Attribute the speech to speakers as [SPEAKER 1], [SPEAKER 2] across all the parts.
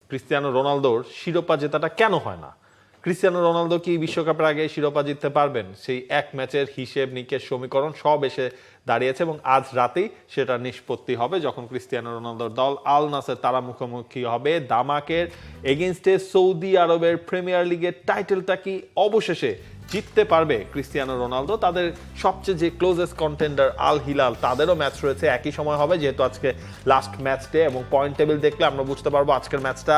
[SPEAKER 1] Cristiano রোনালদোর শিরোপা জেতাটা কেন হয় না? ক্রিস্টিয়ানো রোনালদো কি বিশ্বকাপের আগে শিরোপা জিততে পারবেন? সেই এক ম্যাচের হিসেব নিকেশ সমীকরণ সব এসে দাঁড়িয়েছে এবং আজ রাতেই সেটা নিষ্পত্তি হবে যখন ক্রিস্টিয়ানো রোনালদোর দল আল নাসের তারা মুখোমুখি হবে দামাকের এগেইনস্টে। সৌদি আরবের প্রিমিয়ার লিগের টাইটেলটা কি অবশেষে জিততে পারবে ক্রিস্টিয়ানো রোনালদো? তাদের সবচেয়ে যে ক্লোজেস্ট কন্টেন্ডার আল হিলাল, তাদেরও ম্যাচ রয়েছে একই সময় হবে, যেহেতু আজকে লাস্ট ম্যাচ ডে এবং পয়েন্ট টেবিল দেখলে আমরা বুঝতে পারবো আজকের ম্যাচটা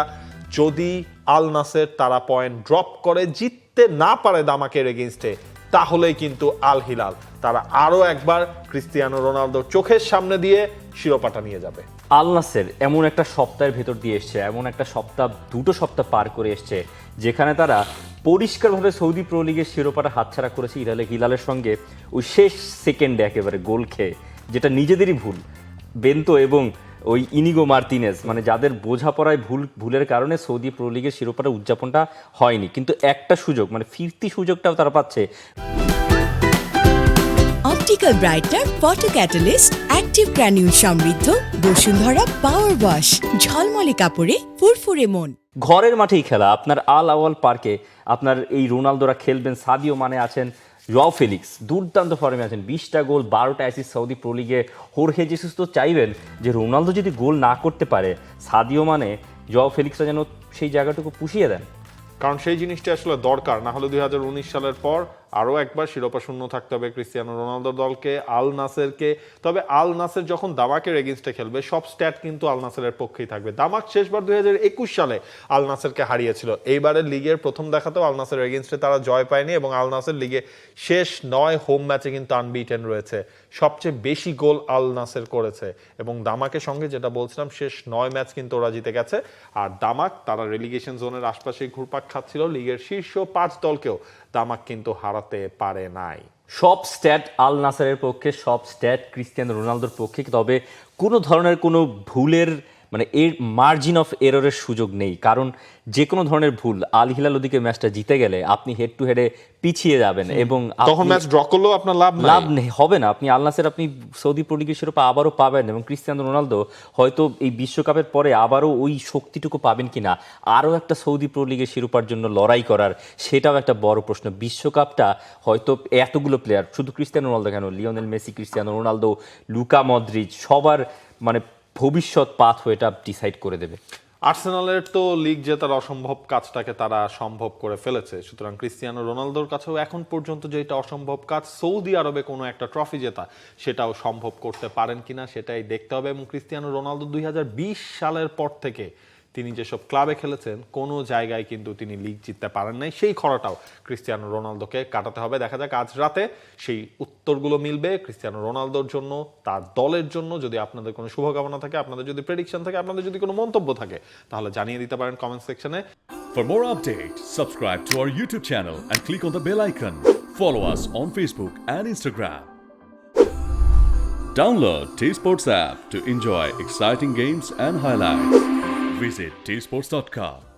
[SPEAKER 1] যদি আল নাসের তারা পয়েন্ট ড্রপ করে জিততে না পারে দামাকের এগেইনস্টে, তাহলেই কিন্তু আল হিলাল তারা আরও একবার ক্রিস্টিয়ানো রোনালদোর চোখের সামনে দিয়ে শিরোপাটা নিয়ে যাবে।
[SPEAKER 2] আল নাসের এমন একটা সপ্তাহের ভেতর দিয়ে এসছে, এমন একটা সপ্তাহ, দুটো সপ্তাহ পার করে এসছে যেখানে তারা পরিষ্কারভাবে সৌদি প্রো লিগের শিরোপাটা হাতছাড়া করেছে হিলালের সঙ্গে ওই শেষ সেকেন্ডে একেবারে গোল খেয়ে, যেটা নিজেদেরই ভুল। বেন্তো এবং ওই ইনিগো মার্তিনেজ, মানে যাদের বোঝাপড়ায় ভুলের কারণে সৌদি প্রো লিগের শিরোপাটা উদযাপনটা হয়নি, কিন্তু একটা সুযোগ, মানে ফিরতি সুযোগটাও তারা পাচ্ছে।
[SPEAKER 3] Optical brighter photo catalyst active granule সমৃদ্ধ বসুন্ধরা পাওয়ার ওয়াশ, ঝলমলে কাপড়ে ফুরফুরে মন।
[SPEAKER 2] ঘরের মাঠেই খেলা, আপনার আল আওয়াল পার্কে আপনার এই রোনালদোরা খেলবেন, সাদিও মানে আছেন, জোয়াও ফেলিক্স দুর্দান্ত ফর্মে আছেন, 20টা গোল 12টা অ্যাসিস্ট সৌদি প্রো লিগে। হোর্হে জেসুস তো চাইবেন যে রোনালদো যদি গোল না করতে পারে, সাদিও মানে জোয়াও ফেলিক্সরা যেন সেই জায়গাটুকু পুষিয়ে দেন,
[SPEAKER 1] কারণ সেই জিনিসটা আসলে দরকার। না হলে 2019 সালের পর আরও একবার শিরোপা শূন্য থাকতে হবে ক্রিস্টিয়ানো রোনালদোর দলকে, আল নাসেরকে। তবে আল নাসের যখন দামাকের এগেইনস্টে খেলবে সব স্ট্যাট কিন্তু আল নাসেরের পক্ষেই থাকবে। দামাক শেষবার 2021 সালে আল নাসেরকে হারিয়েছিল। এইবারের লিগের প্রথম দেখাতেও আল নাসের এগেইনস্টে তারা জয় পায়নি এবং আল নাসের লিগে শেষ 9 হোম ম্যাচে কিন্তু আনবিটেন রয়েছে। সবচেয়ে বেশি গোল আল নাসের করেছে এবং দামাকের সঙ্গে যেটা বলছিলাম শেষ 9 ম্যাচ কিন্তু ওরা জিতে গেছে। আর দামাক তারা রেলিগেশন জোনের আশপাশেই ঘুরপাক খাচ্ছিল, লিগের শীর্ষ 5 দলকেও দামাক কিন্তু হারাতে পারে নাই।
[SPEAKER 2] সব স্ট্যাট আল নাসেরের পক্ষে, সব স্ট্যাট ক্রিস্টিয়ানো রোনালদোর পক্ষে, তবে কোনো ধরনের কোনো ভুলের মানে এর মার্জিন অফ এররের সুযোগ নেই, কারণ যে কোনো ধরনের ভুল, আল হিলাল ওদিকে ম্যাচটা জিতে গেলে আপনি হেড টু হেডে পিছিয়ে যাবেন এবং
[SPEAKER 1] তখন ম্যাচ ড্র করলেও আপনার লাভ
[SPEAKER 2] নেই, হবে না। আপনি আল নাসের আপনি সৌদি প্রো লিগের শিরোপা আবারও পাবেন এবং ক্রিস্টিয়ানো রোনালদো হয়তো এই বিশ্বকাপের পরে আবারও ওই শক্তিটুকু পাবেন কিনা আরও একটা সৌদি প্রো লিগের শিরোপার জন্য লড়াই করার, সেটাও একটা বড় প্রশ্ন। বিশ্বকাপটা হয়তো এতগুলো প্লেয়ার, শুধু ক্রিস্টিয়ানো রোনালদো কেন, Lionel Messi, Cristiano Ronaldo, Luka Modric, সবার মানে ভবিষ্যৎ পাথ এটা ডিসাইড করে দেবে।
[SPEAKER 1] আর্সেনালের তো লিগ জেতার অসম্ভব কাজটাকে তারা সম্ভব করে ফেলেছে, সুতরাং ক্রিস্টিয়ানো রোনালদোর কাছেও এখন পর্যন্ত যেটা অসম্ভব কাজ, সৌদি আরবে কোনো একটা ট্রফি জেতা, সেটাও সম্ভব করতে পারেন কিনা সেটাই দেখতে হবে। এবং ক্রিস্টিয়ানো রোনালদো 2020 সালের পর থেকে তিনি যেসব ক্লাবে খেলেছেন কোনো জায়গায় কিন্তু তিনি লিগ জিততে পারেন নাই। সেই খরাটাও ক্রিস্টিয়ানো রোনালদোকে কাটাতে হবে। দেখা যাক আজ রাতে সেই উত্তরগুলো মিলবে ক্রিস্টিয়ানো রোনালদোর জন্য, তার দলের জন্য। যদি আপনাদের কোনো শুভকামনা থাকে, আপনাদের যদি প্রেডিকশন থাকে, আপনাদের যদি কোনো মন্তব্য থাকে, তাহলে জানিয়ে দিতে পারেন কমেন্ট সেকশনে।
[SPEAKER 4] For more updates, subscribe to our YouTube channel and click on the bell icon. Follow us on Facebook and Instagram. Download T-Sports app to enjoy exciting games and highlights. Visit tsports.com.